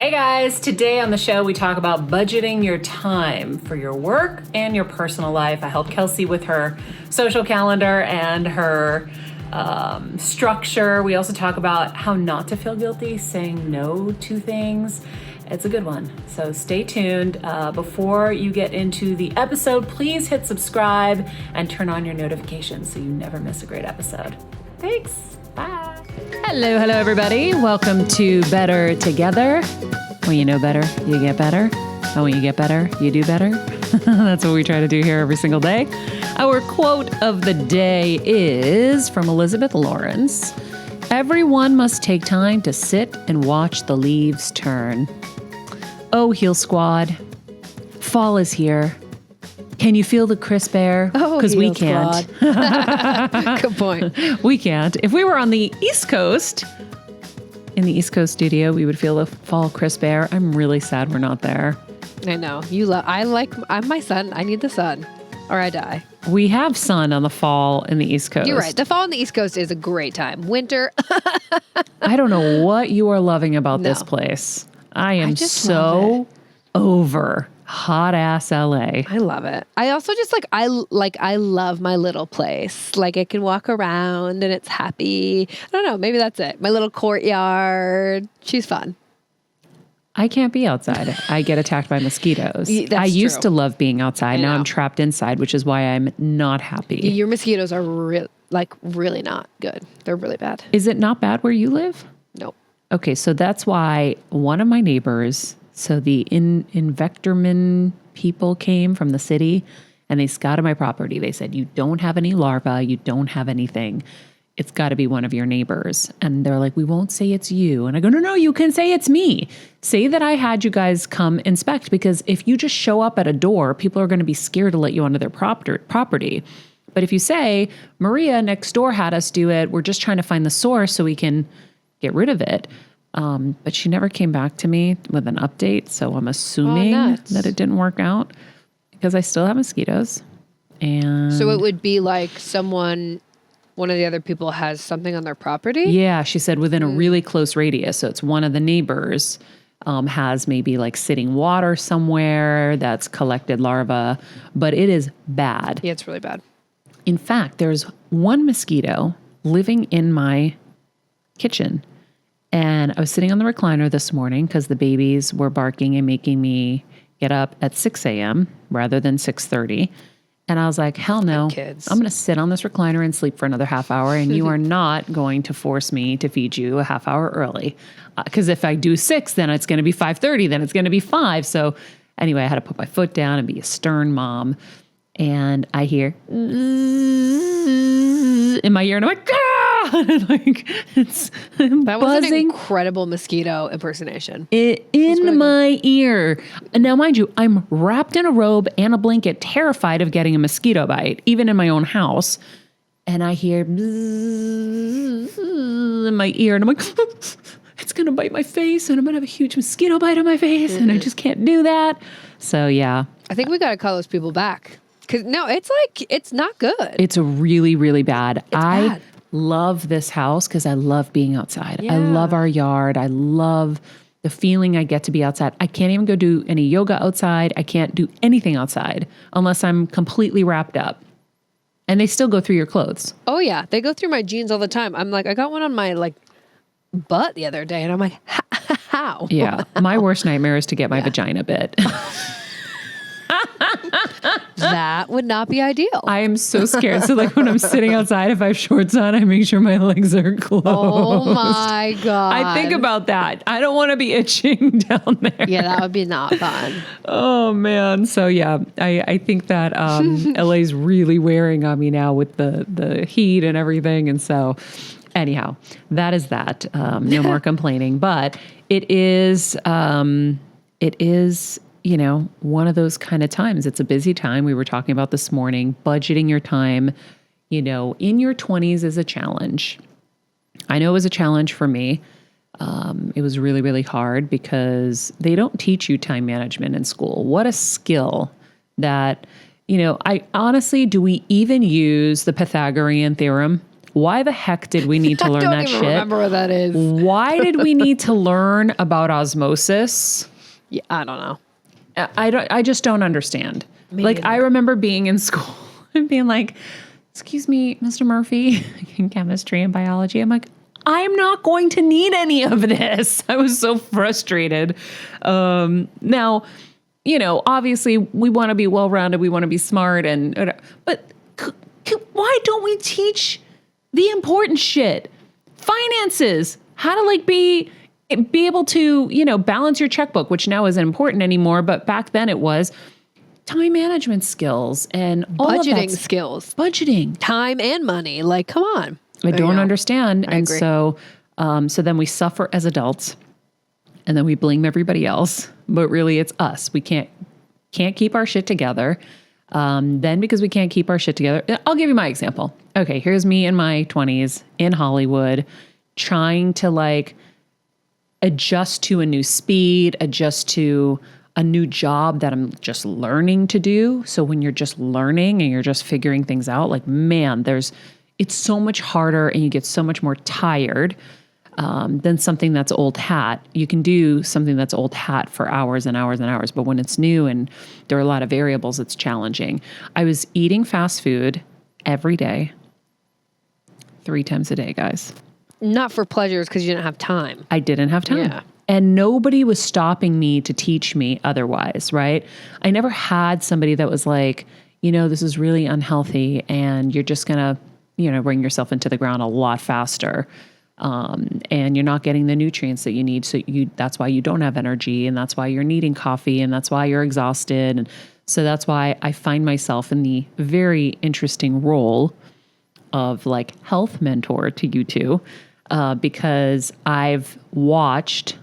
Hey guys, today on the show we talk about budgeting your time for your work and your personal life. I help Kelsey with her social calendar and her structure. We also talk about how not to feel guilty saying no to things. It's a good one, so stay tuned. Before you get into the episode, please hit subscribe and turn on your notifications so you never miss a great episode. Thanks, bye. Hello, everybody. Welcome to Better Together. When you know better, you get better. And when you get better, you do better. That's what we try to do here every single day. Our quote of the day is from Elizabeth Lawrence. Everyone must take time to sit and watch the leaves turn. Oh, Heel Squad, fall is here. Can you feel the crisp air? Because we can't. Good point. We can't. If we were on the East Coast, in the East Coast studio, we would feel the fall crisp air. I'm really sad we're not there. I know. I'm my sun. I need the sun or I die. We have sun on the fall in the East Coast. You're right. The fall on the East Coast is a great time. Winter. I don't know what you are loving about this place. I am so over hot ass LA. I love it. I also just I love my little place. Like I can walk around and it's happy. I don't know. Maybe that's it. My little courtyard. She's fun. I can't be outside. I get attacked by mosquitoes. I used to love being outside. Now I'm trapped inside, which is why I'm not happy. Your mosquitoes are really not good. They're really bad. Is it not bad where you live? Nope. Okay, so that's why one of my neighbors, so the Invectorman people came from the city and they scouted my property. They said, you don't have any larvae, you don't have anything. It's got to be one of your neighbors. And they're like, we won't say it's you. And I go, no, you can say it's me. Say that I had you guys come inspect, because if you just show up at a door, people are going to be scared to let you onto their property. But if you say, Maria next door had us do it, we're just trying to find the source so we can get rid of it. But she never came back to me with an update. So I'm assuming that it didn't work out because I still have mosquitoes. And so it would be like one of the other people has something on their property? Yeah, she said within a really close radius. So it's one of the neighbors has maybe like sitting water somewhere that's collected larvae, but it is bad. Yeah, it's really bad. In fact, there's one mosquito living in my kitchen. And I was sitting on the recliner this morning because the babies were barking and making me get up at 6 a.m. rather than 6:30. And I was like, hell no, I'm going to sit on this recliner and sleep for another half hour. And you are not going to force me to feed you a half hour early. Because if I do 6, then it's going to be 5:30, then it's going to be 5. So anyway, I had to put my foot down and be a stern mom. And I hear in my ear and I'm like, that was an incredible mosquito impersonation. In my ear. And now, mind you, I'm wrapped in a robe and a blanket, terrified of getting a mosquito bite, even in my own house. And I hear in my ear and I'm like, it's going to bite my face and I'm going to have a huge mosquito bite on my face. And I just can't do that. So yeah. I think we got to call those people back. Because no, it's not good. It's really, really bad. Bad. Love this house because I love being outside. Yeah. I love our yard. I love the feeling I get to be outside. I can't even go do any yoga outside. I can't do anything outside unless I'm completely wrapped up. And they still go through your clothes. Oh yeah. They go through my jeans all the time. I'm like, I got one on my butt the other day and I'm like, how? Yeah. My worst nightmare is to get my vagina bit. That would not be ideal. I am so scared. So when I'm sitting outside, if I have shorts on, I make sure my legs are closed. Oh my God. I think about that. I don't want to be itching down there. Yeah, that would be not fun. Oh man. So yeah, I think that LA's really wearing on me now with the heat and everything. And so anyhow, that is that. No more complaining, but it is, one of those kind of times. It's a busy time. We were talking about this morning, budgeting your time, in your 20s is a challenge. I know it was a challenge for me. It was really, really hard because they don't teach you time management in school. What a skill that, I honestly, do we even use the Pythagorean theorem? why the heck did we need to learn I that don't even shit? remember what that is. Why did we need to learn about osmosis? Yeah, I don't know. I just don't understand. Me Like, neither. I remember being in school and being like, excuse me, Mr. Murphy, in chemistry and biology. I'm like, I'm not going to need any of this. I was so frustrated. Now, obviously we want to be well-rounded. We want to be smart, but why don't we teach the important shit? Finances, how to be able to, balance your checkbook, which now isn't important anymore. But back then it was time management skills and all Budgeting of that. skills. Budgeting. Time and money. Like, come on. I don't understand. I agree. So then we suffer as adults and then we blame everybody else, but really it's us. We can't keep our shit together. Then because we can't keep our shit together, I'll give you my example. Okay. Here's me in my 20s in Hollywood trying to adjust to a new speed, adjust to a new job that I'm just learning to do. So when you're just learning and you're just figuring things out, man, it's so much harder and you get so much more tired than something that's old hat. You can do something that's old hat for hours and hours and hours, but when it's new and there are a lot of variables, it's challenging. I was eating fast food every day, 3 times a day, guys. Not for pleasures because you didn't have time. I didn't have time. Yeah. And nobody was stopping me to teach me otherwise, right? I never had somebody that was like, this is really unhealthy and you're just going to, bring yourself into the ground a lot faster. And you're not getting the nutrients that you need. So that's why you don't have energy and that's why you're needing coffee and that's why you're exhausted. And so that's why I find myself in the very interesting role of health mentor to you two, because I've watched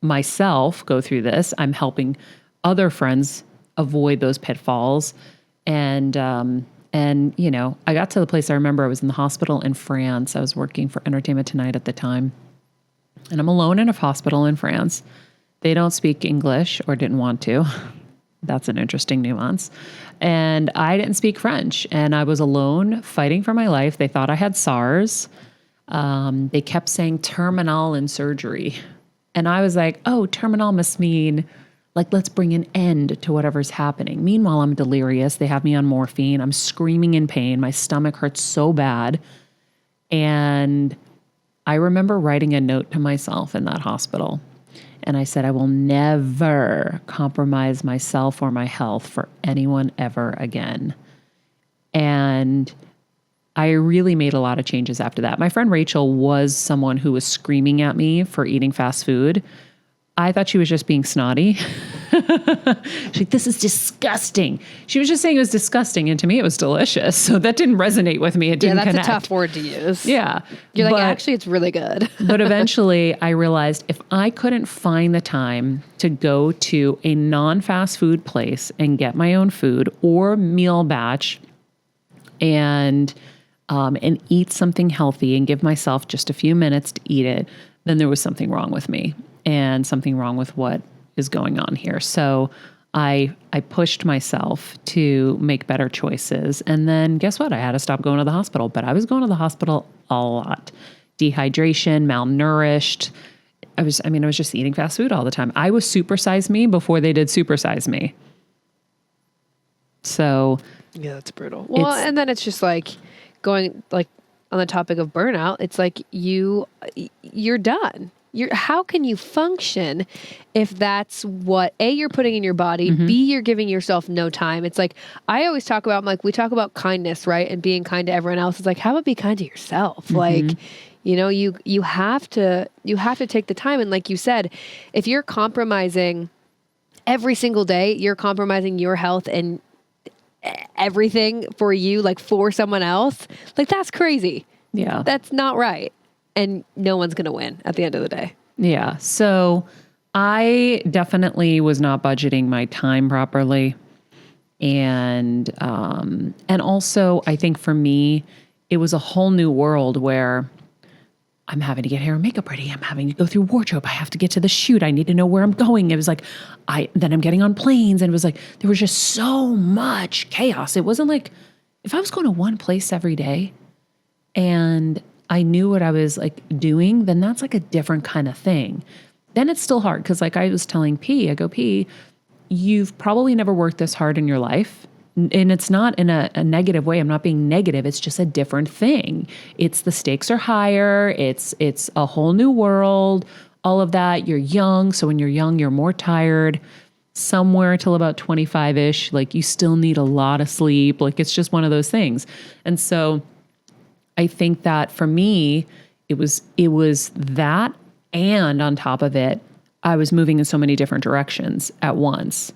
myself go through this. I'm helping other friends avoid those pitfalls. And I got to the place, I remember I was in the hospital in France. I was working for Entertainment Tonight at the time. And I'm alone in a hospital in France. They don't speak English or didn't want to. That's an interesting nuance. And I didn't speak French. And I was alone fighting for my life. They thought I had SARS. They kept saying terminal in surgery. And I was like, oh, terminal must mean let's bring an end to whatever's happening. Meanwhile, I'm delirious. They have me on morphine. I'm screaming in pain. My stomach hurts so bad. And I remember writing a note to myself in that hospital. And I said, I will never compromise myself or my health for anyone ever again. And I really made a lot of changes after that. My friend Rachel was someone who was screaming at me for eating fast food. I thought she was just being snotty. She's like, this is disgusting. She was just saying it was disgusting. And to me, it was delicious. So that didn't resonate with me. It didn't connect. That's a tough word to use. Yeah. You're like, actually, it's really good. But eventually I realized if I couldn't find the time to go to a non-fast food place and get my own food or meal batch and eat something healthy and give myself just a few minutes to eat it, then there was something wrong with me and something wrong with what is going on here. So I pushed myself to make better choices. And then guess what? I had to stop going to the hospital, but I was going to the hospital a lot. Dehydration, malnourished. I was just eating fast food all the time. I was supersize me before they did supersize me. So yeah, that's brutal. Well, and then it's just going on the topic of burnout, it's you're done. How can you function if that's what A, you're putting in your body, mm-hmm. B, you're giving yourself no time. It's I always talk about, we talk about kindness, right? And being kind to everyone else. It's how about be kind to yourself? Mm-hmm. You have to take the time. And like you said, if you're compromising every single day, you're compromising your health and everything for you, for someone else, that's crazy. Yeah. That's not right. And no one's going to win at the end of the day. Yeah. So I definitely was not budgeting my time properly. And also I think for me, it was a whole new world where I'm having to get hair and makeup ready. I'm having to go through wardrobe. I have to get to the shoot. I need to know where I'm going. It was then I'm getting on planes, and it was there was just so much chaos. It wasn't if I was going to one place every day, and I knew what I was like doing, then that's like a different kind of thing. Then it's still hard because like I was telling P, I go, P, you've probably never worked this hard in your life. And it's not in a negative way. I'm not being negative. It's just a different thing. It's the stakes are higher. It's a whole new world, all of that. You're young. So when you're young, you're more tired. Somewhere till about 25-ish, like you still need a lot of sleep. Like it's just one of those things. And so I think that for me, it was that. And on top of it, I was moving in so many different directions at once.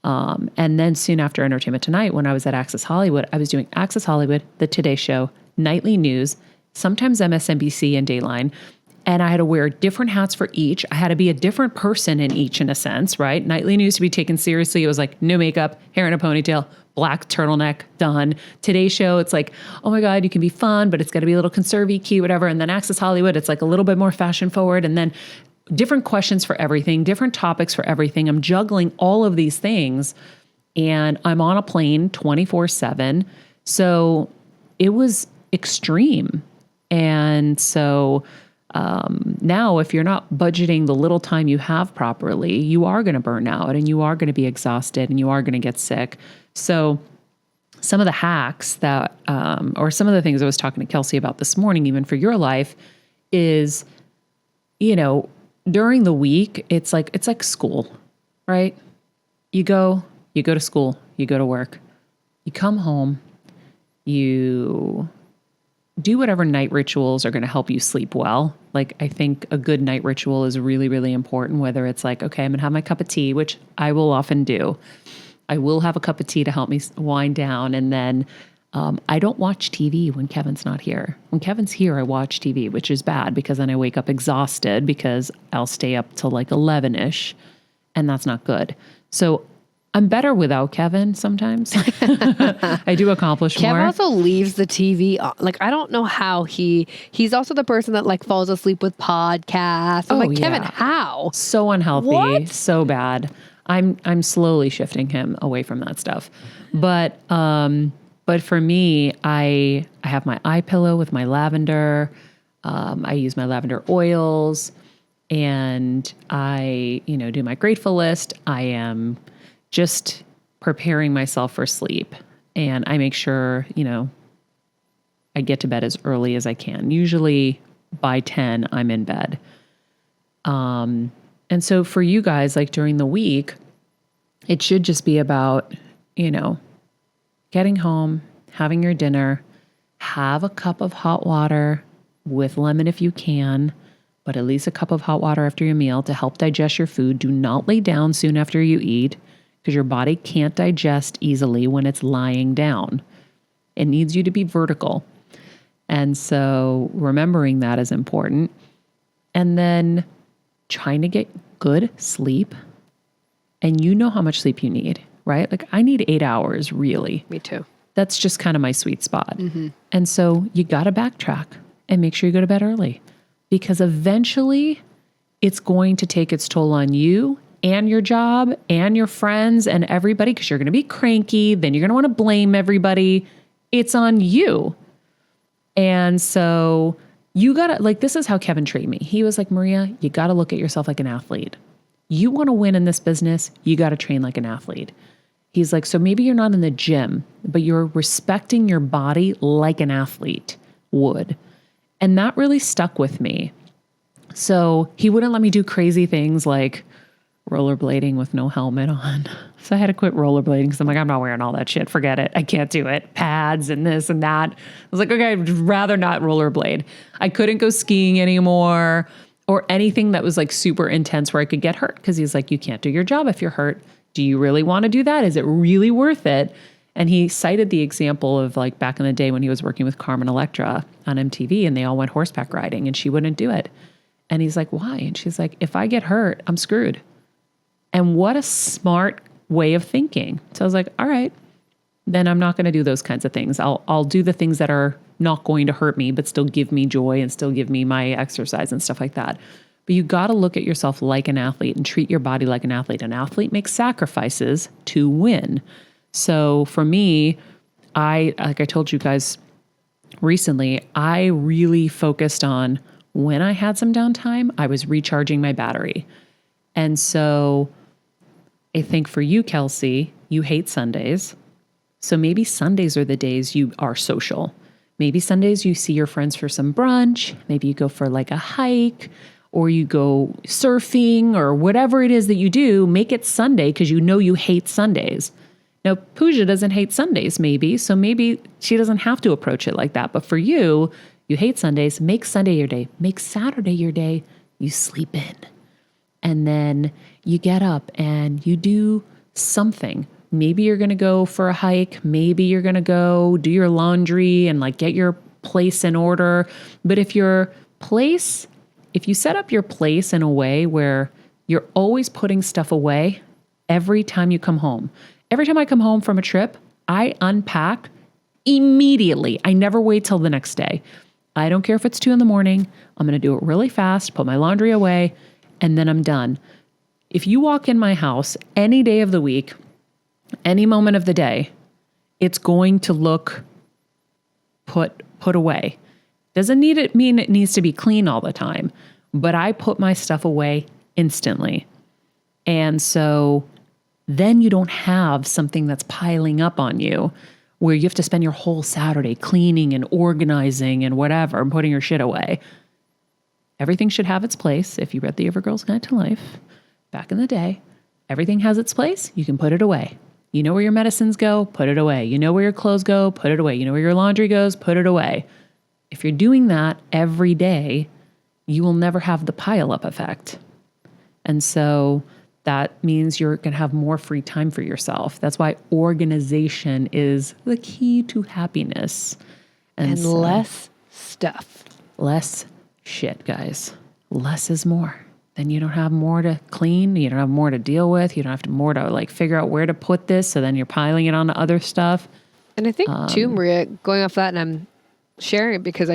And then soon after Entertainment Tonight, when I was at Access Hollywood, I was doing Access Hollywood, The Today Show, Nightly News, sometimes MSNBC and Dateline. And I had to wear different hats for each. I had to be a different person in each, in a sense, right? Nightly News to be taken seriously. It was like no makeup, hair in a ponytail, black turtleneck, done. Today's Show, it's like, oh my God, you can be fun, but it's got to be a little conservy, cute, whatever. And then Access Hollywood, it's like a little bit more fashion forward. And then different questions for everything, different topics for everything. I'm juggling all of these things and I'm on a plane 24/7. So it was extreme. And so now if you're not budgeting the little time you have properly, you are going to burn out and you are going to be exhausted and you are going to get sick. So some of the hacks that, or some of the things I was talking to Kelsey about this morning, even for your life, is, you know, during the week, it's like school, right? You go to school, you go to work, you come home, you do whatever night rituals are going to help you sleep well. Like I think a good night ritual is really, really important, whether it's like, okay, I'm going to have my cup of tea, which I will often do. I will have a cup of tea to help me wind down. And then I don't watch TV when Kevin's not here. When Kevin's here, I watch TV, which is bad because then I wake up exhausted because I'll stay up till like 11-ish and that's not good. So I'm better without Kevin sometimes. I do accomplish more. Kevin also leaves the TV on. Like, I don't know how he's also the person that like falls asleep with podcasts. I'm like, Kevin, how? So unhealthy. What? So bad. I'm slowly shifting him away from that stuff. But for me, I have my eye pillow with my lavender. I use my lavender oils and I, do my grateful list. I am just preparing myself for sleep. And I make sure, I get to bed as early as I can. Usually by 10, I'm in bed. And so for you guys, like during the week, it should just be about, getting home, having your dinner, have a cup of hot water with lemon if you can, but at least a cup of hot water after your meal to help digest your food. Do not lay down soon after you eat because your body can't digest easily when it's lying down. It needs you to be vertical. And so remembering that is important. And then trying to get good sleep. And you know how much sleep you need, right? Like I need 8 hours, really. Me too. That's just kind of my sweet spot. Mm-hmm. And so you got to backtrack and make sure you go to bed early because eventually it's going to take its toll on you and your job and your friends and everybody because you're going to be cranky. Then you're going to want to blame everybody. It's on you. And so you got to, like, this is how Kevin treated me. He was like, Maria, you got to look at yourself like an athlete. You want to win in this business, you got to train like an athlete. He's like, so maybe you're not in the gym, but you're respecting your body like an athlete would. And that really stuck with me. So he wouldn't let me do crazy things like rollerblading with no helmet on. So I had to quit rollerblading because I'm like, I'm not wearing all that shit. Forget it. I can't do it. Pads and this and that. I was like, okay, I'd rather not rollerblade. I couldn't go skiing anymore or anything that was like super intense where I could get hurt because he's like, you can't do your job if you're hurt. Do you really want to do that? Is it really worth it? And he cited the example of like back in the day when he was working with Carmen Electra on MTV and they all went horseback riding and she wouldn't do it. And he's like, why? And she's like, if I get hurt, I'm screwed. And what a smart way of thinking. So I was like, all right, then I'm not going to do those kinds of things. I'll do the things that are not going to hurt me, but still give me joy and still give me my exercise and stuff like that. But you got to look at yourself like an athlete and treat your body like an athlete. An athlete makes sacrifices to win. So for me, like I told you guys recently, I really focused on when I had some downtime, I was recharging my battery. And so I think for you, Kelsey, you hate Sundays. So maybe Sundays are the days you are social. Maybe Sundays you see your friends for some brunch. Maybe you go for like a hike or you go surfing or whatever it is that you do. Make it Sunday because you know you hate Sundays. Now, Pooja doesn't hate Sundays, maybe. So maybe she doesn't have to approach it like that. But for you, you hate Sundays. Make Sunday your day. Make Saturday your day. You sleep in. And then you get up and you do something. Maybe you're going to go for a hike. Maybe you're going to go do your laundry and like get your place in order. But if you set up your place in a way where you're always putting stuff away every time you come home. Every time I come home from a trip, I unpack immediately. I never wait till the next day. I don't care if it's 2 a.m. I'm going to do it really fast, put my laundry away, and then I'm done. If you walk in my house any day of the week, any moment of the day, it's going to look put away. Doesn't mean it needs to be clean all the time, but I put my stuff away instantly. And so then you don't have something that's piling up on you where you have to spend your whole Saturday cleaning and organizing and whatever and putting your shit away. Everything should have its place. If you read The Evergirl's Guide to Life back in the day, everything has its place. You can put it away. You know where your medicines go, put it away. You know where your clothes go, put it away. You know where your laundry goes, put it away. If you're doing that every day, you will never have the pile-up effect. And so that means you're going to have more free time for yourself. That's why organization is the key to happiness. And so, less stuff. Less shit, guys. Less is more. Then you don't have more to clean. You don't have more to deal with. You don't have more to like figure out where to put this. So then you're piling it onto other stuff. And I think too, Maria, going off that, and I'm sharing it because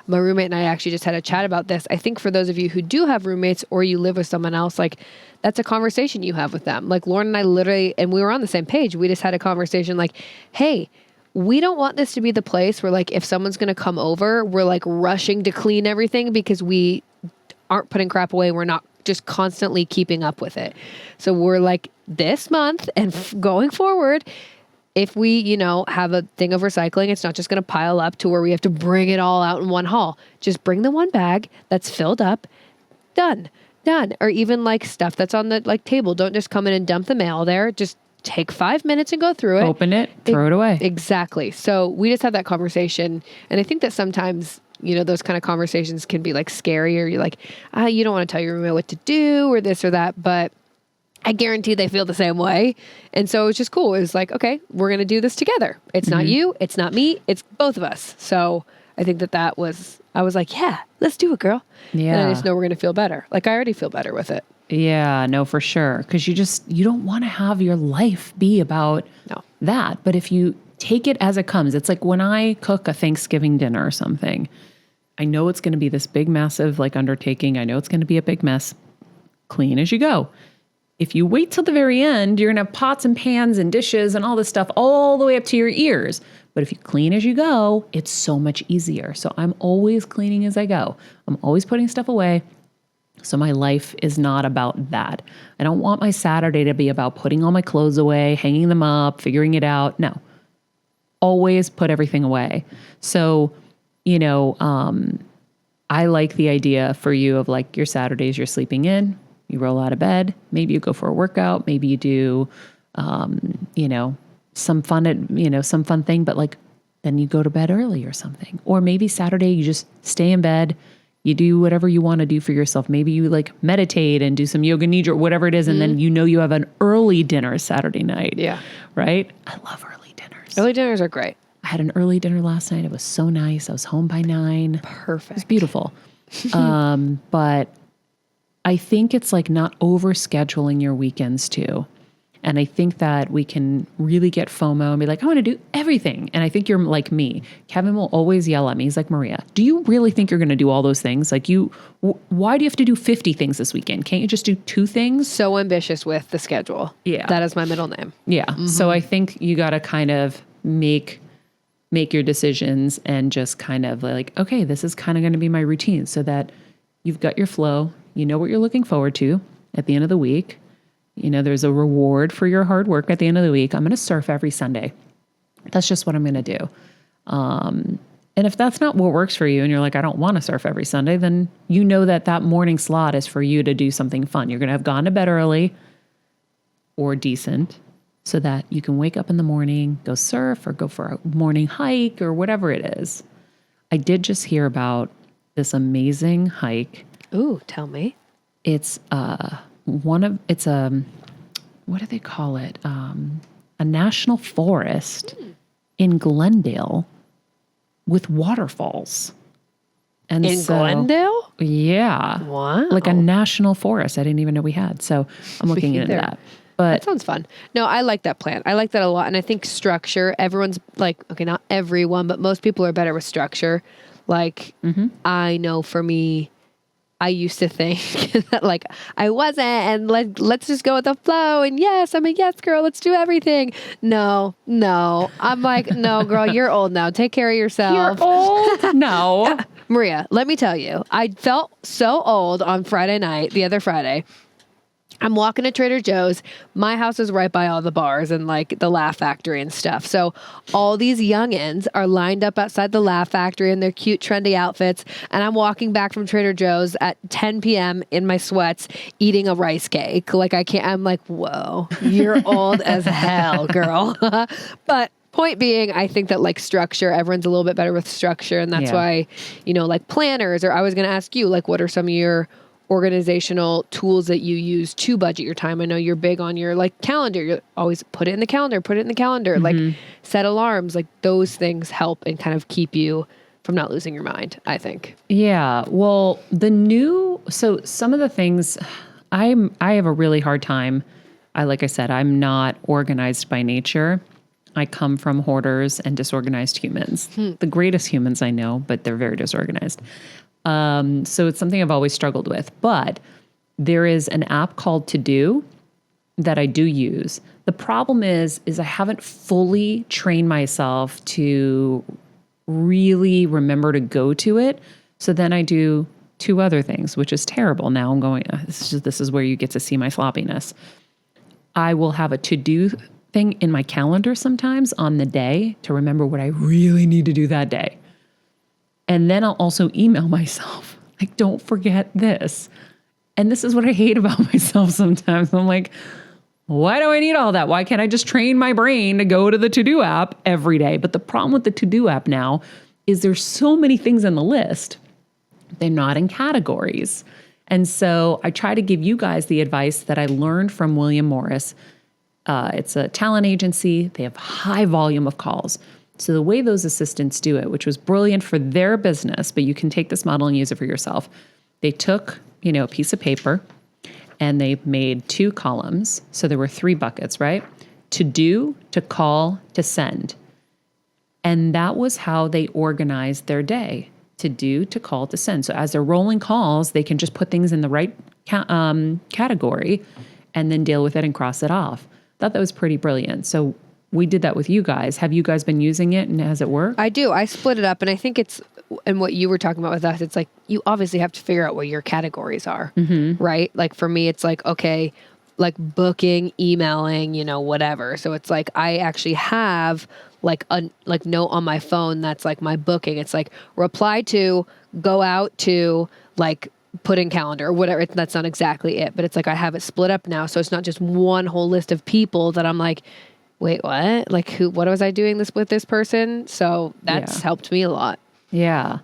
my roommate and I actually just had a chat about this. I think for those of you who do have roommates or you live with someone else, like that's a conversation you have with them. Like Lauren and I literally, and we were on the same page. We just had a conversation like, hey, we don't want this to be the place where like if someone's going to come over, we're like rushing to clean everything because we aren't putting crap away. We're not just constantly keeping up with it. So we're like this month and going forward, if we, have a thing of recycling, it's not just going to pile up to where we have to bring it all out in one haul. Just bring the one bag that's filled up, done. Or even like stuff that's on the like table. Don't just come in and dump the mail there. Just take 5 minutes and go through it. Open it, throw it away. Exactly. So we just had that conversation. And I think that sometimes, those kind of conversations can be like scary or you're like, you don't want to tell your roommate what to do or this or that. But I guarantee they feel the same way. And so it's just cool. It was like, okay, we're going to do this together. It's not you. It's not me. It's both of us. So I think I was like, yeah, let's do it, girl. Yeah. And I just know we're going to feel better. Like I already feel better with it. Yeah, no, for sure. Because you don't want to have your life be about that. But if you take it as it comes, it's like when I cook a Thanksgiving dinner or something, I know it's going to be this big, massive like undertaking. I know it's going to be a big mess. Clean as you go. If you wait till the very end, you're going to have pots and pans and dishes and all this stuff all the way up to your ears. But if you clean as you go, it's so much easier. So I'm always cleaning as I go. I'm always putting stuff away. So my life is not about that. I don't want my Saturday to be about putting all my clothes away, hanging them up, figuring it out. No. Always put everything away. So, I like the idea for you of like your Saturdays you're sleeping in. You roll out of bed. Maybe you go for a workout. Maybe you do, some fun thing. But like, then you go to bed early or something. Or maybe Saturday you just stay in bed. You do whatever you want to do for yourself. Maybe you like meditate and do some yoga nidra, whatever it is, and then you have an early dinner Saturday night. Yeah, right. I love early dinners. Early dinners are great. I had an early dinner last night. It was so nice. I was home by 9. Perfect. It was beautiful. But I think it's like not overscheduling your weekends too. And I think that we can really get FOMO and be like, I want to do everything. And I think you're like me. Kevin will always yell at me. He's like, Maria, do you really think you're going to do all those things? Like why do you have to do 50 things this weekend? Can't you just do 2 things? So ambitious with the schedule. Yeah. That is my middle name. Yeah. Mm-hmm. So I think you got to kind of make make your decisions and just kind of like, okay, this is kind of going to be my routine, so that you've got your flow, you know what you're looking forward to at the end of the week. You know, there's a reward for your hard work at the end of the week. I'm going to surf every Sunday. That's just what I'm going to do. And if that's not what works for you and you're like, I don't want to surf every Sunday, then you know that that morning slot is for you to do something fun. You're going to have gone to bed early or decent so that you can wake up in the morning, go surf or go for a morning hike or whatever it is. I did just hear about this amazing hike. Ooh, tell me. It's what do they call it? A national forest in Glendale with waterfalls. And in Glendale? Yeah. Wow. Like a national forest. I didn't even know we had. So I'm looking into that. But that sounds fun. No, I like that plan. I like that a lot. And I think structure, everyone's like, okay, not everyone, but most people are better with structure. Like, I know for me, I used to think that like I wasn't, and let's just go with the flow. And yes, I'm a yes girl. Let's do everything. No. I'm like, no, girl, you're old now. Take care of yourself. You're old? No. Maria, let me tell you, I felt so old on Friday night, the other Friday. I'm walking to Trader Joe's. My house is right by all the bars and like the Laugh Factory and stuff. So all these youngins are lined up outside the Laugh Factory in their cute, trendy outfits. And I'm walking back from Trader Joe's at 10 p.m. in my sweats, eating a rice cake. Like I'm like, whoa, you're old as hell, girl. But point being, I think that like structure, everyone's a little bit better with structure. And that's why, like planners, or I was going to ask you, like, what are some of your organizational tools that you use to budget your time? I know you're big on your like calendar. You always put it in the calendar, like set alarms, like those things help and kind of keep you from not losing your mind, I think. Yeah. Well, so some of the things I have a really hard time. Like I said, I'm not organized by nature. I come from hoarders and disorganized humans, the greatest humans I know, but they're very disorganized. So it's something I've always struggled with, but there is an app called To Do that I do use. The problem is I haven't fully trained myself to really remember to go to it. So then I do two other things, which is terrible. Now I'm going, this is where you get to see my sloppiness. I will have a to-do thing in my calendar sometimes on the day to remember what I really need to do that day. And then I'll also email myself, like, don't forget this. And this is what I hate about myself sometimes. I'm like, why do I need all that? Why can't I just train my brain to go to the To-Do app every day? But the problem with the To-Do app now is there's so many things on the list. They're not in categories. And so I try to give you guys the advice that I learned from William Morris. It's a talent agency. They have high volume of calls. So the way those assistants do it, which was brilliant for their business, but you can take this model and use it for yourself. They took, a piece of paper and they made 2 columns. So there were 3 buckets, right? To do, to call, to send. And that was how they organized their day. To do, to call, to send. So as they're rolling calls, they can just put things in the right category and then deal with it and cross it off. I thought that was pretty brilliant. So we did that with you guys. Have you guys been using it and has it worked? I do. I split it up, and I think and what you were talking about with us, it's like you obviously have to figure out what your categories are, right? Like for me, it's like, okay, like booking, emailing, whatever. So it's like I actually have like a note on my phone that's like my booking. It's like reply to, go out to, like put in calendar or whatever. That's not exactly it, but it's like I have it split up now. So it's not just one whole list of people that I'm like, wait, what? Like what was I doing this with this person? So that's helped me a lot. Yeah.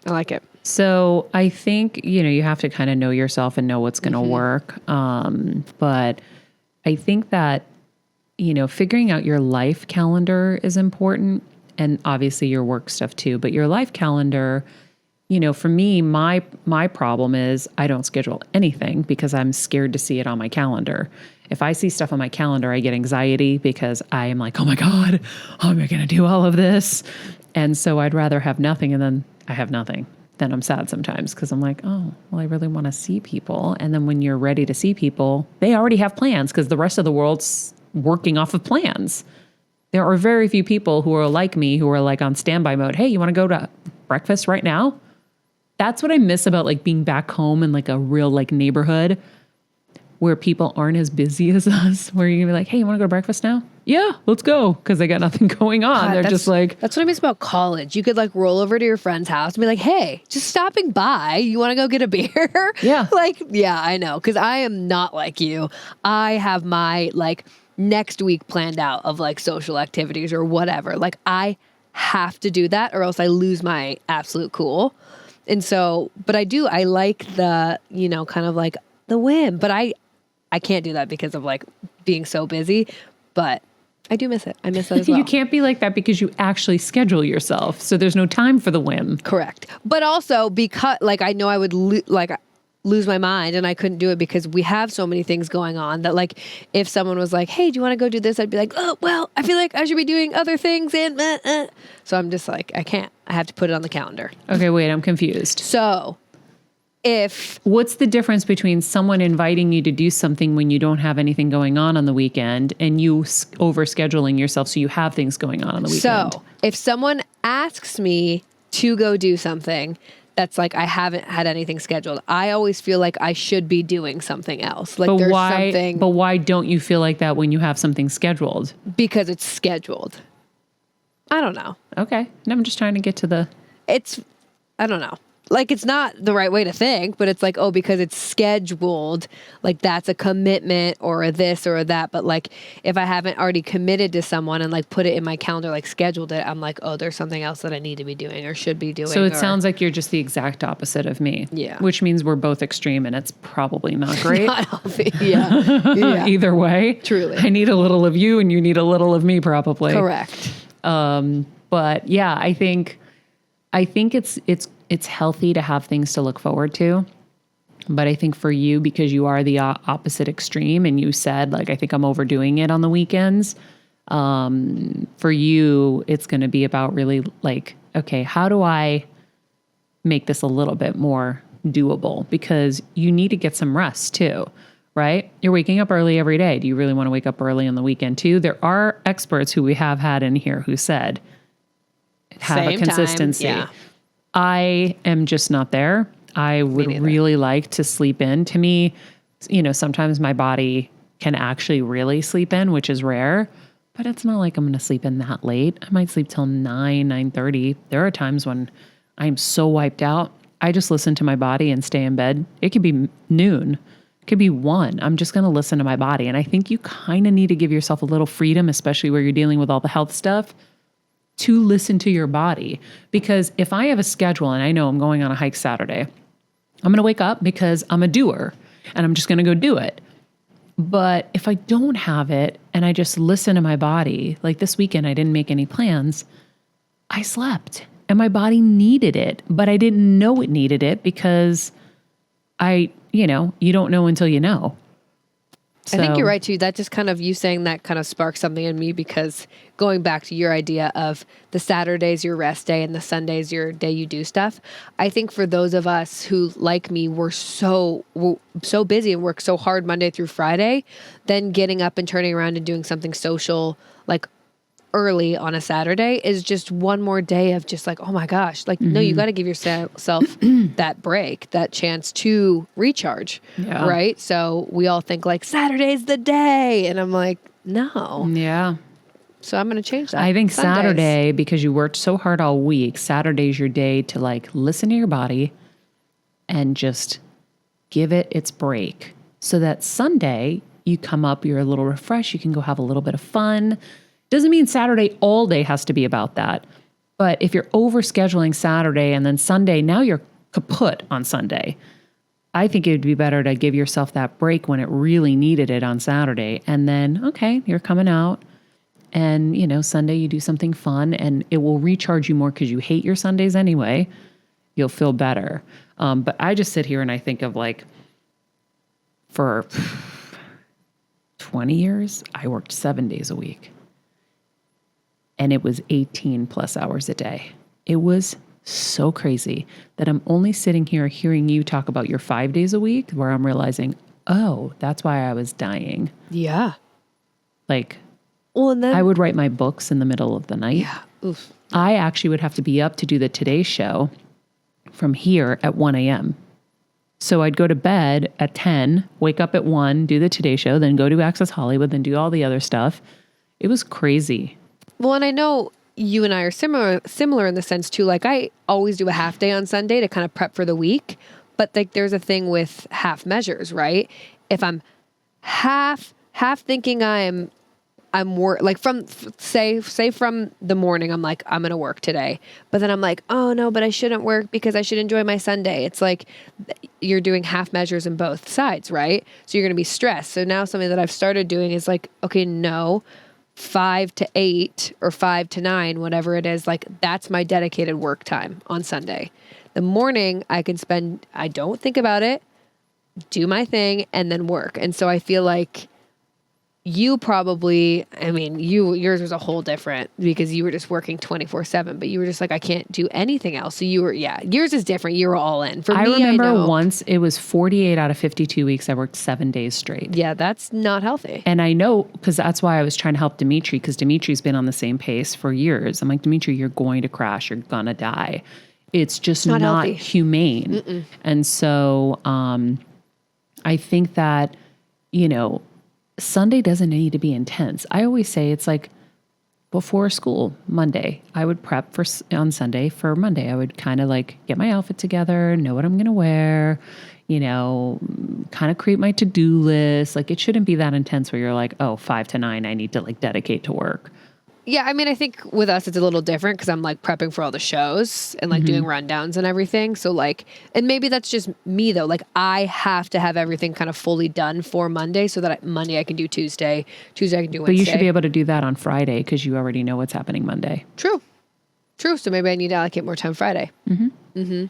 I like it. So I think, you have to kind of know yourself and know what's going to work. But I think that, figuring out your life calendar is important, and obviously your work stuff too, but your life calendar, for me, my problem is I don't schedule anything because I'm scared to see it on my calendar. If I see stuff on my calendar, I get anxiety because I am like, oh my God, how am I going to do all of this? And so I'd rather have nothing, and then I have nothing. Then I'm sad sometimes because I'm like, oh, well, I really want to see people. And then when you're ready to see people, they already have plans because the rest of the world's working off of plans. There are very few people who are like me, who are like on standby mode. Hey, you want to go to breakfast right now? That's what I miss about like being back home in like a real like neighborhood where people aren't as busy as us, where you're gonna be like, hey, you want to go to breakfast now? Yeah, let's go. Cause they got nothing going on. God, They're just like, that's what I miss about college. You could like roll over to your friend's house and be like, hey, just stopping by. You want to go get a beer? Yeah. Like, yeah, I know. Cause I am not like you. I have my like next week planned out of like social activities or whatever. Like I have to do that or else I lose my absolute cool. And so, but I like the, kind of like the whim, but I can't do that because of like being so busy, but I do miss it. I miss that as well. You can't be like that because you actually schedule yourself. So there's no time for the whim. Correct. But also because like, I know I would lose my mind and I couldn't do it because we have so many things going on that like, if someone was like, hey, do you want to go do this? I'd be like, oh, well, I feel like I should be doing other things. And so I'm just like, I can't, I have to put it on the calendar. Okay, wait, I'm confused. So what's the difference between someone inviting you to do something when you don't have anything going on the weekend and you overscheduling yourself so you have things going on the weekend? So if someone asks me to go do something that's like I haven't had anything scheduled, I always feel like I should be doing something else. Like there's something. But why don't you feel like that when you have something scheduled? Because it's scheduled. I don't know. Okay. No, I'm just trying to get to I don't know. Like, it's not the right way to think, but it's like, oh, because it's scheduled, like that's a commitment or a this or a that. But like, if I haven't already committed to someone and like put it in my calendar, like scheduled it, I'm like, oh, there's something else that I need to be doing or should be doing. So it sounds like you're just the exact opposite of me. Yeah. Which means we're both extreme and it's probably not great. Not healthy. Yeah. Either way. Truly. I need a little of you and you need a little of me probably. Correct. But yeah, I think it's healthy to have things to look forward to. But I think for you, because you are the opposite extreme and you said, like, I think I'm overdoing it on the weekends. For you, it's going to be about really like, okay, how do I make this a little bit more doable? Because you need to get some rest too, right? You're waking up early every day. Do you really want to wake up early on the weekend too? There are experts who we have had in here who said, have Same a consistency. time, yeah. I am just not there. I would really like to sleep in. To me, sometimes my body can actually really sleep in, which is rare, but it's not like I'm going to sleep in that late. I might sleep till 9:30. There are times when I'm so wiped out. I just listen to my body and stay in bed. It could be noon. It could be 1. I'm just going to listen to my body. And I think you kind of need to give yourself a little freedom, especially where you're dealing with all the health stuff, to listen to your body. Because if I have a schedule and I know I'm going on a hike Saturday, I'm going to wake up because I'm a doer and I'm just going to go do it. But if I don't have it and I just listen to my body, like this weekend, I didn't make any plans. I slept and my body needed it, but I didn't know it needed it because you don't know until you know. I think you're right too. That just kind of, you saying that kind of sparked something in me, because going back to your idea of the Saturday's your rest day and the Sunday's your day you do stuff. I think for those of us who, like me, we're so busy and work so hard Monday through Friday, then getting up and turning around and doing something social like early on a Saturday is just one more day of just like, oh my gosh, like, no, you got to give yourself that break, that chance to recharge. Yeah. Right. So we all think like Saturday's the day. And I'm like, no. Yeah. So I'm going to change that. I think Sundays. Saturday, because you worked so hard all week, Saturday's your day to like listen to your body and just give it its break, so that Sunday you come up, you're a little refreshed. You can go have a little bit of fun. Doesn't mean Saturday all day has to be about that. But if you're over scheduling Saturday and then Sunday, now you're kaput on Sunday. I think it would be better to give yourself that break when it really needed it on Saturday. And then, okay, you're coming out and, Sunday you do something fun and it will recharge you more because you hate your Sundays anyway. You'll feel better. But I just sit here and I think of like, for 20 years, I worked 7 days a week. And it was 18 plus hours a day. It was so crazy that I'm only sitting here hearing you talk about your 5 days a week, where I'm realizing, oh, that's why I was dying. Yeah. Like, Well, and then I would write my books in the middle of the night. yeah, oof. I actually would have to be up to do the Today Show from here at 1 a.m. So I'd go to bed at 10, wake up at 1, do the Today Show, then go to Access Hollywood, then do all the other stuff. It was crazy. Well, and I know you and I are similar in the sense too. Like I always do a half day on Sunday to kind of prep for the week. But like there's a thing with half measures, right? If I'm half thinking I'm like from say from the morning, I'm like, I'm going to work today. But then I'm like, oh no, but I shouldn't work because I should enjoy my Sunday. It's like you're doing half measures in both sides, right? So you're going to be stressed. So now something that I've started doing is like, okay, no, 5 to 8 or 5 to 9, whatever it is, like that's my dedicated work time on Sunday. The morning I can spend, I don't think about it, do my thing and then work. And so I feel like you probably, I mean, yours was a whole different because you were just working 24/7, but you were just like, I can't do anything else. So you were, yeah, yours is different. You were all in. For me, I remember once it was 48 out of 52 weeks. I worked 7 days straight. Yeah, that's not healthy. And I know, because that's why I was trying to help Dimitri, because Dimitri's been on the same pace for years. I'm like, Dimitri, you're going to crash. You're going to die. It's just not humane. Mm-mm. And so I think that, you know, Sunday doesn't need to be intense. I always say it's like before school, Monday, I would prep on Sunday for Monday. I would kind of like get my outfit together, know what I'm going to wear, you know, kind of create my to-do list. Like it shouldn't be that intense where you're like, oh, 5 to 9, I need to like dedicate to work. Yeah, I mean, I think with us, it's a little different because I'm like prepping for all the shows and like doing rundowns and everything. So like, and maybe that's just me though. Like I have to have everything kind of fully done for Monday so that Monday I can do Tuesday I can do Wednesday. But you should be able to do that on Friday because you already know what's happening Monday. True. So maybe I need to allocate more time Friday. No,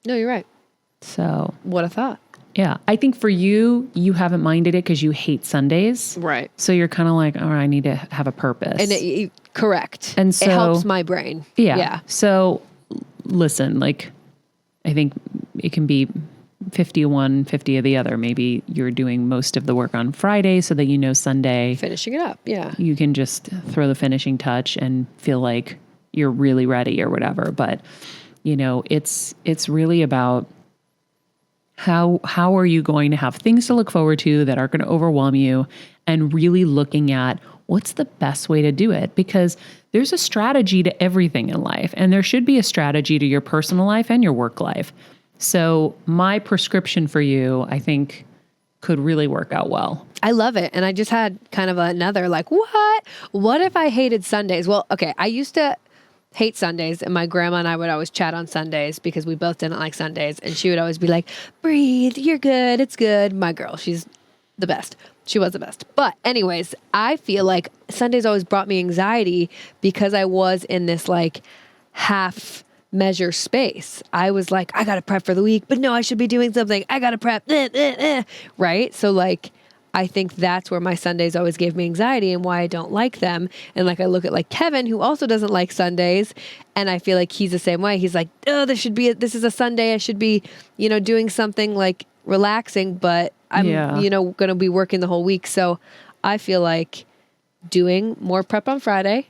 you're right. So. What a thought. Yeah. I think for you, you haven't minded it because you hate Sundays. Right. So you're kind of like, all right, I need to have a purpose. And correct. And so. It helps my brain. Yeah. So listen, like, I think it can be 50 of one, 50 of the other. Maybe you're doing most of the work on Friday so that you know Sunday. Finishing it up. Yeah. You can just throw the finishing touch and feel like you're really ready or whatever. But, you know, it's really about how are you going to have things to look forward to that aren't going to overwhelm you, and really looking at what's the best way to do it, because there's a strategy to everything in life, and there should be a strategy to your personal life and your work life. So my prescription for you, I think, could really work out well. I love it. And I just had kind of another like, what if I hated Sundays? Well, okay, I used to hate Sundays, and my grandma and I would always chat on Sundays because we both didn't like Sundays, and she would always be like, breathe, you're good, it's good. My girl, she's the best. She was the best. But anyways, I feel like Sundays always brought me anxiety because I was in this like half measure space. I was like, I gotta prep for the week, but no, I should be doing something. I gotta prep, right? So like, I think that's where my Sundays always gave me anxiety and why I don't like them. And like I look at like Kevin, who also doesn't like Sundays, and I feel like he's the same way. He's like, oh, this is a Sunday. I should be, you know, doing something like relaxing, but I'm, you know, going to be working the whole week. So I feel like doing more prep on Friday,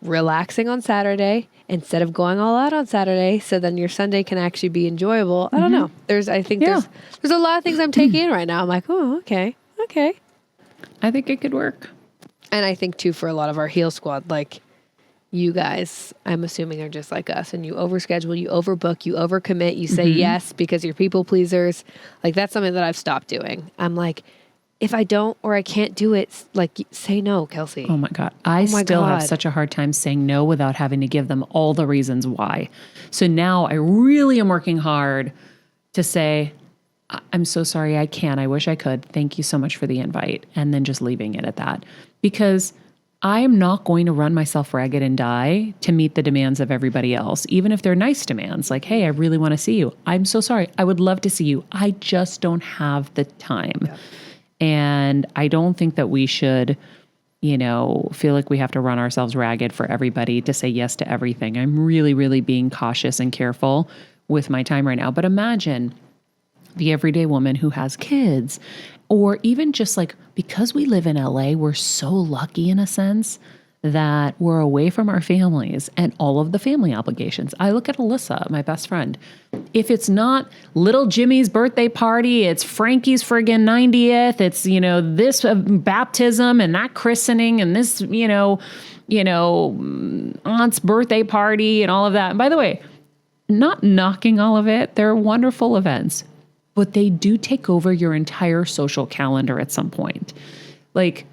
relaxing on Saturday, instead of going all out on Saturday, so then your Sunday can actually be enjoyable. I don't know. There's a lot of things I'm taking in right now. I'm like, oh, okay. I think it could work. And I think too, for a lot of our Heal Squad, like you guys, I'm assuming are just like us, and you overschedule, you overbook, you overcommit, you say yes because you're people pleasers. Like that's something that I've stopped doing. I'm like, if I don't or I can't do it, like say no, Kelsey. Oh my God. I still have such a hard time saying no without having to give them all the reasons why. So now I really am working hard to say, I'm so sorry I can't. I wish I could. Thank you so much for the invite. And then just leaving it at that. Because I am not going to run myself ragged and die to meet the demands of everybody else, even if they're nice demands. Like, hey, I really want to see you. I'm so sorry. I would love to see you. I just don't have the time. Yeah. And I don't think that we should, you know, feel like we have to run ourselves ragged for everybody to say yes to everything. I'm really, really being cautious and careful with my time right now. But imagine the everyday woman who has kids, or even just like, because we live in LA, we're so lucky in a sense that we're away from our families and all of the family obligations. I look at Alyssa, my best friend. If it's not little Jimmy's birthday party, it's Frankie's friggin' 90th, it's, this baptism and that christening and this, aunt's birthday party and all of that. And by the way, not knocking all of it. They're wonderful events, but they do take over your entire social calendar at some point. Like,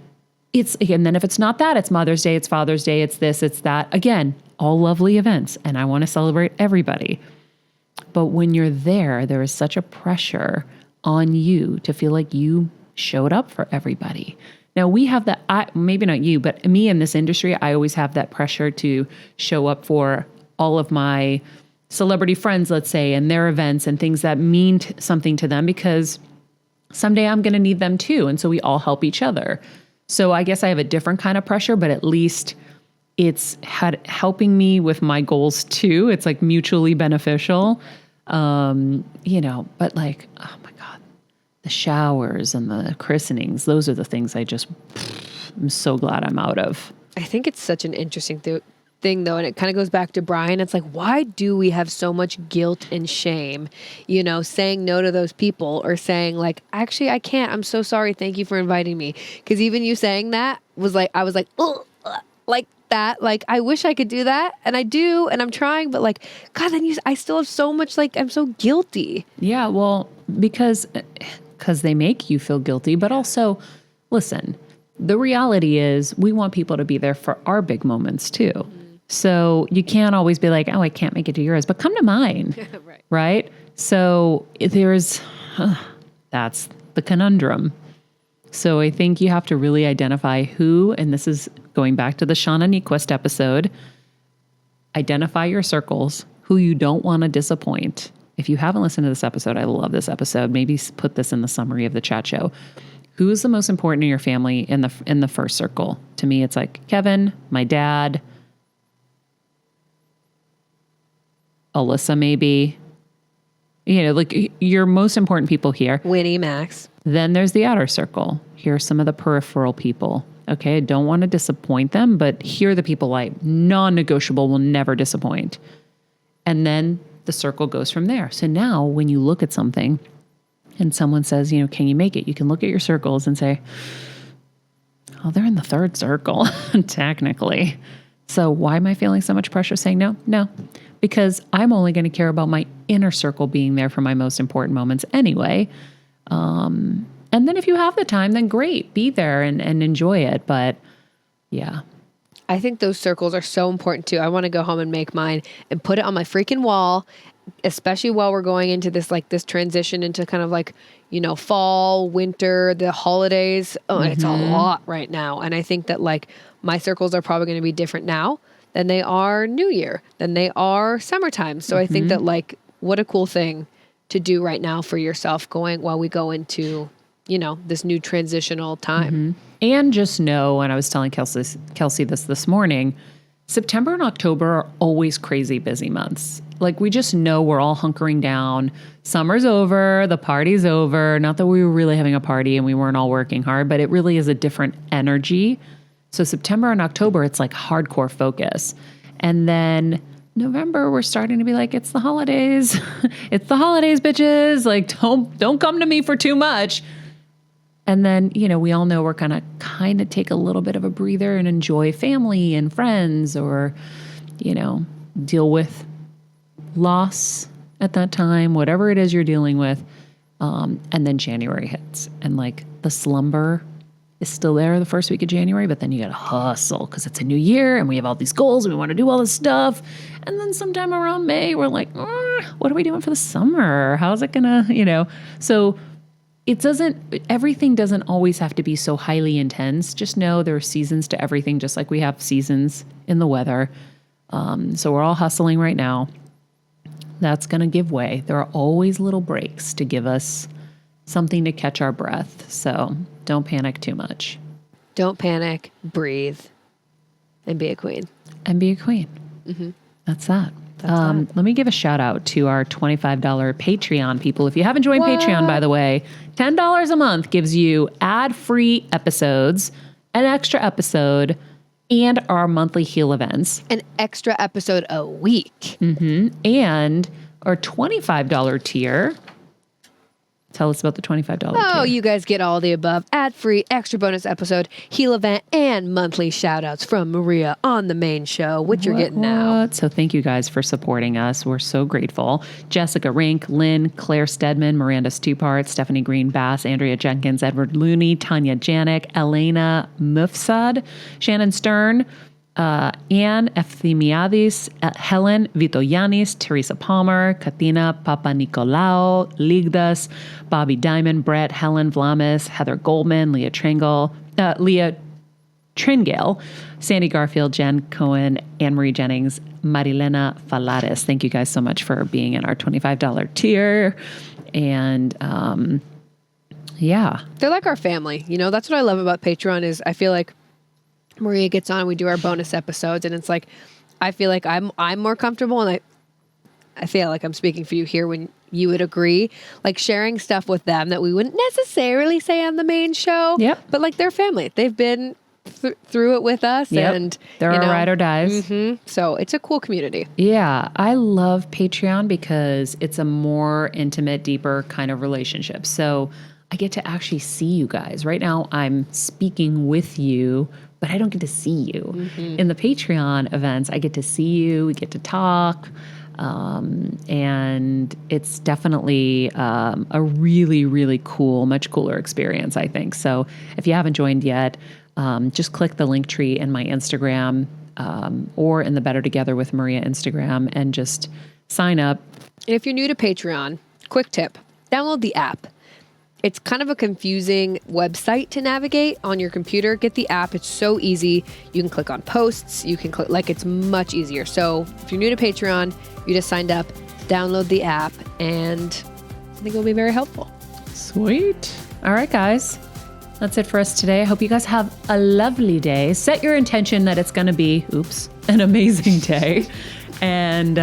and then if it's not that, it's Mother's Day, it's Father's Day, it's this, it's that. Again, all lovely events, and I want to celebrate everybody. But when you're there is such a pressure on you to feel like you showed up for everybody. Now we have that, maybe not you, but me in this industry, I always have that pressure to show up for all of my celebrity friends, let's say, and their events and things that mean something to them, because someday I'm going to need them too. And so we all help each other. So I guess I have a different kind of pressure, but at least it's helping me with my goals too. It's like mutually beneficial, but like, oh my God, the showers and the christenings, those are the things I'm so glad I'm out of. I think it's such an interesting thing though, and it kind of goes back to Brian. It's like, why do we have so much guilt and shame, saying no to those people, or saying like, actually, I can't, I'm so sorry, thank you for inviting me. Because even you saying that was like, I was like, oh, like that, like, I wish I could do that, and I do, and I'm trying, but like, God, then I still have so much, like, I'm so guilty. Yeah, well, because they make you feel guilty, but also, listen, the reality is we want people to be there for our big moments too. So you can't always be like, oh, I can't make it to yours, but come to mine. Right? So that's the conundrum. So I think you have to really identify who, and this is going back to the Shauna Nyquist episode, identify your circles, who you don't want to disappoint. If you haven't listened to this episode, I love this episode. Maybe put this in the summary of the chat show. Who is the most important in your family in the first circle? To me, it's like Kevin, my dad, Alyssa, maybe, like your most important people here. Winnie, Max. Then there's the outer circle. Here are some of the peripheral people. Okay. I don't want to disappoint them, but here are the people I non-negotiable, will never disappoint. And then the circle goes from there. So now when you look at something and someone says, can you make it? You can look at your circles and say, oh, they're in the third circle, technically. So why am I feeling so much pressure saying no? No. Because I'm only going to care about my inner circle being there for my most important moments anyway. And then if you have the time, then great, be there and enjoy it. But yeah. I think those circles are so important too. I want to go home and make mine and put it on my freaking wall, especially while we're going into this transition into kind of like, fall, winter, the holidays. Oh, It's a lot right now. And I think that like my circles are probably going to be different now than they are New Year, than they are summertime. So I think that like, what a cool thing to do right now for yourself while we go into, this new transitional time. And just know, and I was telling Kelsey this morning, September and October are always crazy busy months. Like we just know we're all hunkering down. Summer's over, the party's over. Not that we were really having a party and we weren't all working hard, but it really is a different energy. So September and October, it's like hardcore focus. And then November, we're starting to be like, it's the holidays. It's the holidays, bitches. Like, don't come to me for too much. And then, we all know we're going to kind of take a little bit of a breather and enjoy family and friends, or, deal with loss at that time, whatever it is you're dealing with. And then January hits and like the slumber is still there the first week of January, but then you got to hustle because it's a new year and we have all these goals and we want to do all this stuff. And then sometime around May, we're like, what are we doing for the summer? How's it gonna, so everything doesn't always have to be so highly intense. Just know there are seasons to everything, just like we have seasons in the weather. So we're all hustling right now. That's going to give way. There are always little breaks to give us something to catch our breath. So don't panic too much. Don't panic, breathe, and be a queen. And be a queen. Mm-hmm. That's that. Let me give a shout out to our $25 Patreon people. If you haven't joined Patreon, by the way, $10 a month gives you ad-free episodes, an extra episode, and our monthly Heal events. An extra episode a week. And our $25 tier. Tell us about the $25 tier. Oh, you guys get all the above. Ad-free, extra bonus episode, Heal event, and monthly shout-outs from Maria on the main show, which you're getting now. So thank you guys for supporting us. We're so grateful. Jessica Rink, Lynn, Claire Stedman, Miranda Stupart, Stephanie Green Bass, Andrea Jenkins, Edward Looney, Tanya Janik, Elena Mufsad, Shannon Stern, Anne Efthimiadis, Helen Vitoyanis, Teresa Palmer, Katina Papanikolaou, Ligdas, Bobby Diamond, Brett, Helen Vlamis, Heather Goldman, Leah Tringale, Sandy Garfield, Jen Cohen, Anne-Marie Jennings, Marilena Falares. Thank you guys so much for being in our $25 tier. And yeah. They're like our family. You know, that's what I love about Patreon is I feel like Maria gets on, we do our bonus episodes, and it's like, I feel like I'm more comfortable, and I feel like I'm speaking for you here when you would agree, like sharing stuff with them that we wouldn't necessarily say on the main show. Yep. But like they're family. They've been through it with us, and they're our ride or dies. So it's a cool community. Yeah, I love Patreon because it's a more intimate, deeper kind of relationship. So I get to actually see you guys. Right now, I'm speaking with you, but I don't get to see you. In the Patreon events, I get to see you, we get to talk, and it's definitely a really, really cool, much cooler experience, I think. So if you haven't joined yet, just click the link tree in my Instagram or in the Better Together with Maria Instagram and just sign up. And if you're new to Patreon, quick tip, download the app. It's kind of a confusing website to navigate on your computer. Get the app. It's so easy. You can click on posts. You can click, like, it's much easier. So if you're new to Patreon, you just signed up, download the app, and I think it'll be very helpful. Sweet. All right, guys. That's it for us today. I hope you guys have a lovely day. Set your intention that it's going to be, an amazing day. And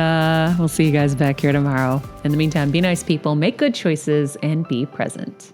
we'll see you guys back here tomorrow. In the meantime, be nice people, make good choices, and be present.